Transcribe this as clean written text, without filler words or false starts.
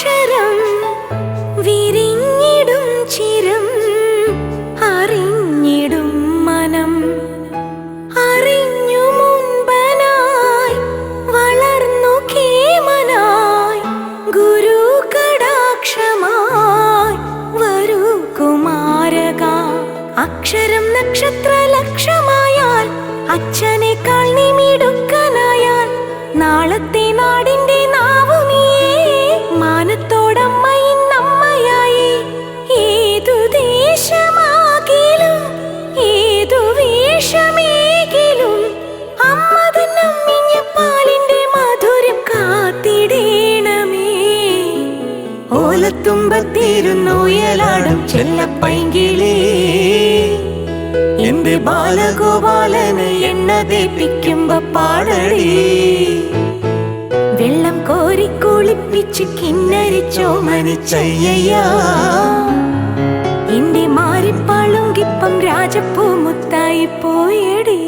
അക്ഷരം വിരിഞ്ഞിടും ചിരം അറിഞ്ഞിടും മനം അറിഞ്ഞു മുൻപനായി വളർന്നു കേമനായി ഗുരു കടാക്ഷമായി വരൂ കുമാരക. അക്ഷരം നക്ഷത്ര ലക്ഷമായാൽ അച്ഛനേക്കാൾ നീ മിടുക്കനായാൽ നാളത്തെ നാടിന്റെ നാവു നീയേ. മാനത്തോടമ്മയിൻ അമ്മയായി ഏതു ദേശമാകിലും ഏതു വേഷമേകിലും അമ്മ തന്നമ്മിഞ്ഞ പാലിന്റെ മധുരം കാത്തിടേണമേ. ഓലത്തുമ്പത്തിരുന്നുയലാടും ചെല്ലപ്പൈങ്കിളി എന്റെ ബാലഗോപാലന് എണ്ണ തേപ്പിക്കുമ്പോ പാടടി. വെള്ളം കോരി കുളിപ്പിച്ച് കിന്നരിച്ചോമനിച്ചയ്യ എന്റെ മാറിപ്പാളുങ്കിപ്പം രാജപ്പൂ മുത്തായി പോയടി.